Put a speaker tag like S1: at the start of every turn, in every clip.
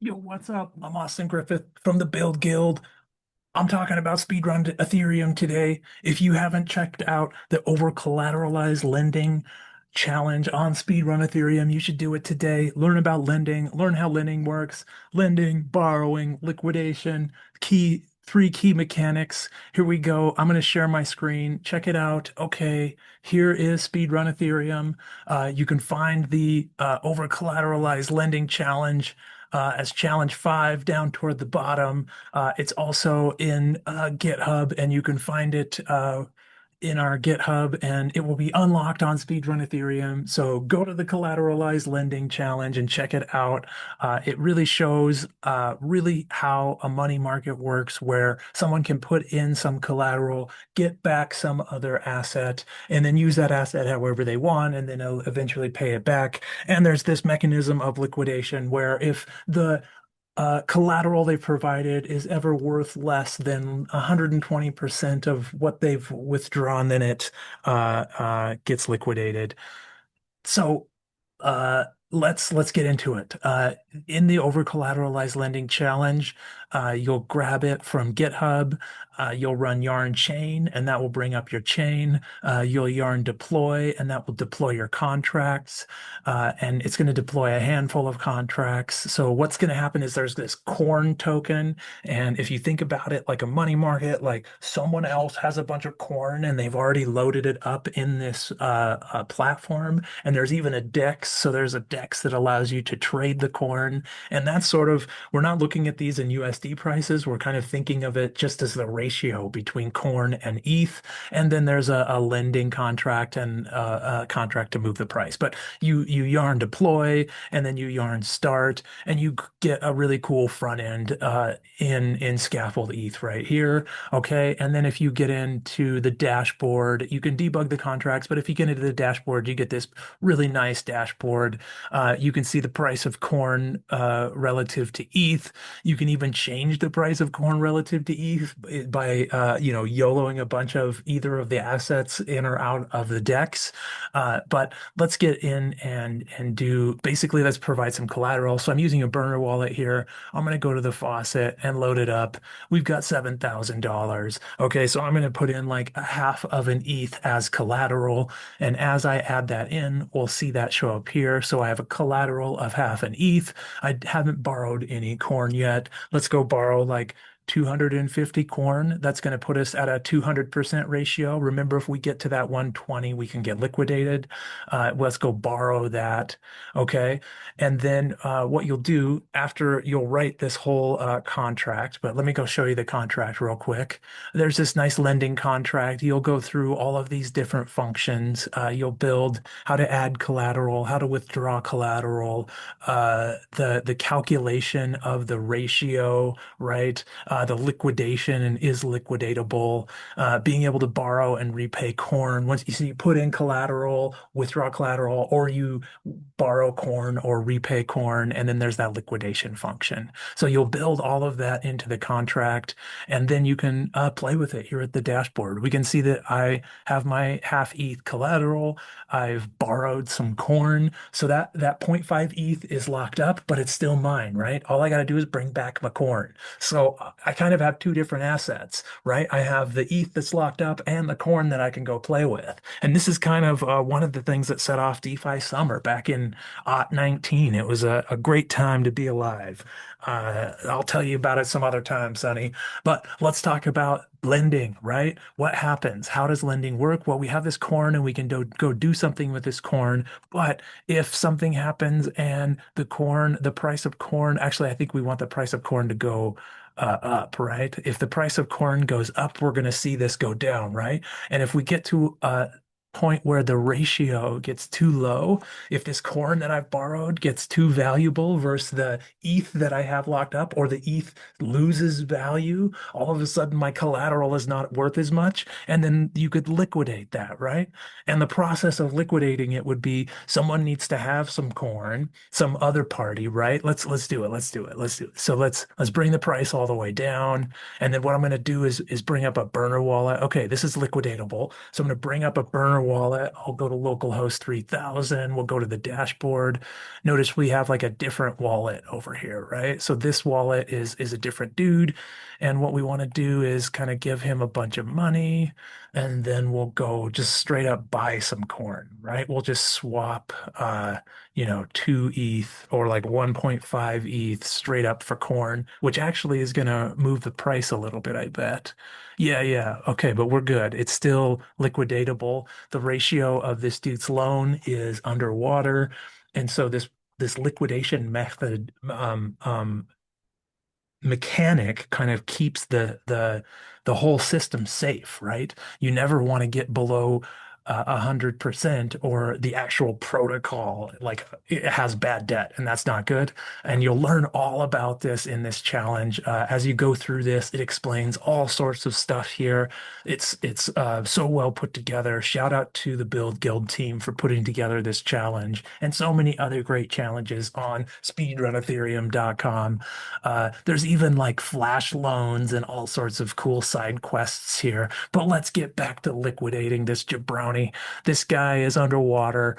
S1: Yo, what's up? I'm Austin Griffith from the Build Guild. I'm talking about speedrun Ethereum today. If you haven't checked out the over-collateralized lending challenge on speedrun Ethereum, you should do it today. Learn about lending, learn how lending works, lending, borrowing, liquidation, three key mechanics. Here we go. I'm going to share my screen. Check it out. Okay, here is speedrun Ethereum. You can find the over-collateralized lending challenge as challenge 5 down toward the bottom. It's also in GitHub, and you can find it in our GitHub, and it will be unlocked on Speedrun Ethereum. So go to the Collateralized Lending Challenge and check it out. It really shows really how a money market works, where someone can put in some collateral, get back some other asset, and then use that asset however they want, and then they'll eventually pay it back. And there's this mechanism of liquidation where if the collateral they provided is ever worth less than 120% of what they've withdrawn, then it gets liquidated. So uh, let's get into it. In the over-collateralized lending challenge, you'll grab it from GitHub. You'll run yarn chain, and that will bring up your chain. You'll yarn deploy, and that will deploy your contracts. And it's going to deploy a handful of contracts. So what's going to happen is there's this corn token, and if you think about it like a money market, like someone else has a bunch of corn and they've already loaded it up in this platform, and there's even a DEX. So there's a DEX that allows you to trade the corn. And that's sort of, we're not looking at these in USD prices. We're kind of thinking of it just as the ratio between corn and ETH. And then there's a lending contract and a contract to move the price. But you yarn deploy, and then you yarn start, and you get a really cool front end in Scaffold ETH right here. Okay. And then if you get into the dashboard, you can debug the contracts, but if you get into the dashboard, you get this really nice dashboard. You can see the price of corn relative to ETH. You can even change the price of corn relative to ETH by YOLOing a bunch of either of the assets in or out of the DEX. But let's get in and do basically let's provide some collateral. So I'm using a burner wallet here. I'm going to go to the faucet and load it up. We've got $7,000. Okay, so I'm going to put in like a half of an ETH as collateral. And as I add that in, we'll see that show up here. So I have a collateral of half an ETH. I haven't borrowed any corn yet. Let's go borrow like 250 corn. That's going to put us at a 200% ratio. Remember, if we get to that 120, we can get liquidated. Let's go borrow that. Okay. And then what you'll do after you'll write this whole contract, but let me go show you the contract real quick. There's this nice lending contract. You'll go through all of these different functions. You'll build how to add collateral, how to withdraw collateral, the calculation of the ratio, right? The liquidation and is liquidatable, being able to borrow and repay corn. Once you see you put in collateral, withdraw collateral, or you borrow corn or repay corn, and then there's that liquidation function. So you'll build all of that into the contract, and then you can play with it here at the dashboard. We can see that I have my half ETH collateral. I've borrowed some corn, so that 0.5 ETH is locked up, but it's still mine, right? All I got to do is bring back my corn. So I kind of have two different assets, right? I have the ETH that's locked up and the corn that I can go play with. And this is kind of one of the things that set off DeFi summer back in 19. It was a great time to be alive. I'll tell you about it some other time, Sonny. But let's talk about lending, right? What happens? How does lending work? Well, we have this corn and we can go do something with this corn. But if something happens and the price of corn, actually, I think we want the price of corn to go up, right? If the price of corn goes up, we're going to see this go down, right? And if we get to a point where the ratio gets too low, if this corn that I've borrowed gets too valuable versus the ETH that I have locked up, or the ETH loses value, all of a sudden my collateral is not worth as much, and then you could liquidate that, right? And the process of liquidating it would be someone needs to have some corn, some other party, right? Let's do it. Let's do it. Let's do it. So let's bring the price all the way down. And then what I'm going to do is bring up a burner wallet. Okay, this is liquidatable. So I'm going to bring up a burner wallet. I'll go to localhost 3000. We'll go to the dashboard. Notice we have like a different wallet over here, right? So this wallet is a different dude. And what we want to do is kind of give him a bunch of money, and then we'll go just straight up buy some corn, right? We'll just swap 2 ETH or like 1.5 ETH straight up for corn, which actually is going to move the price a little bit, I bet. Yeah, yeah. Okay, but we're good. It's still liquidatable. The ratio of this dude's loan is underwater. And so this liquidation method mechanic kind of keeps the whole system safe, right? You never want to get below 100% or the actual protocol like it has bad debt, and that's not good. And you'll learn all about this in this challenge. As you go through this, it explains all sorts of stuff here. It's so well put together. Shout out to the Build Guild team for putting together this challenge and so many other great challenges on speedrunethereum.com. There's even like flash loans and all sorts of cool side quests here. But let's get back to liquidating this jabroni. This guy is underwater.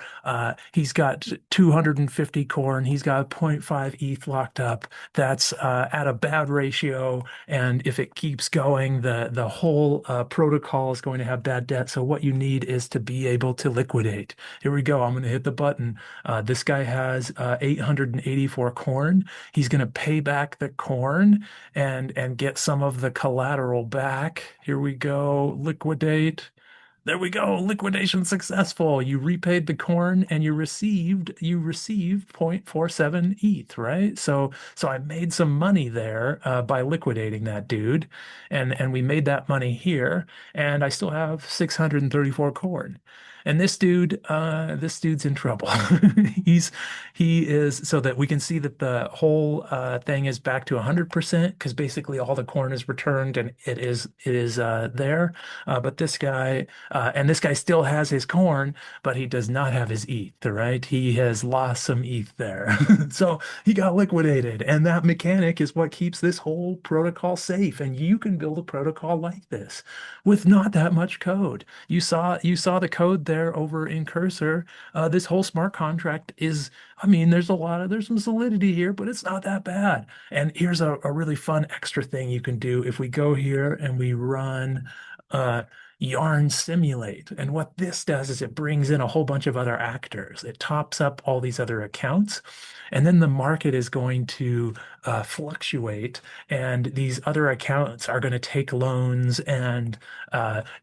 S1: He's got 250 corn. He's got zero point 0.5 ETH locked up. That's at a bad ratio. And if it keeps going, the whole protocol is going to have bad debt. So what you need is to be able to liquidate. Here we go. I'm going to hit the button. This guy has 884 corn. He's going to pay back the corn and get some of the collateral back. Here we go. Liquidate. There we go. Liquidation successful. You repaid the corn and you received 0.47 ETH, right? So I made some money there by liquidating that dude, and we made that money here, and I still have 634 corn. And this dude's in trouble. He is so that we can see that the whole thing is back to 100% because basically all the corn is returned and it is there. But this guy still has his corn, but he does not have his ETH, right? He has lost some ETH there. So he got liquidated. And that mechanic is what keeps this whole protocol safe. And you can build a protocol like this with not that much code. You saw the code there over in Cursor. This whole smart contract is, I mean, there's some solidity here, but it's not that bad. And here's a really fun extra thing you can do. If we go here and we run uh, Yarn Simulate. And what this does is it brings in a whole bunch of other actors. It tops up all these other accounts. And then the market is going to fluctuate. And these other accounts are going to take loans and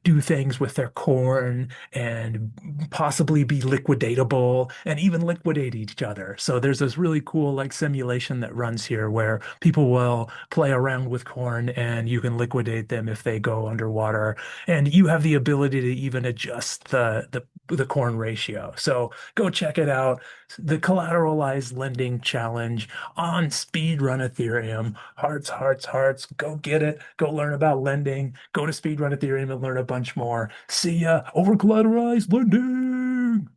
S1: do things with their corn and possibly be liquidatable and even liquidate each other. So there's this really cool like simulation that runs here where people will play around with corn and you can liquidate them if they go underwater, and you have the ability to even adjust the corn ratio. So go check it out. The collateralized lending challenge on Speedrun Ethereum. Hearts, hearts, hearts. Go get it. Go learn about lending. Go to Speedrun Ethereum and learn a bunch more. See ya. Over collateralized lending.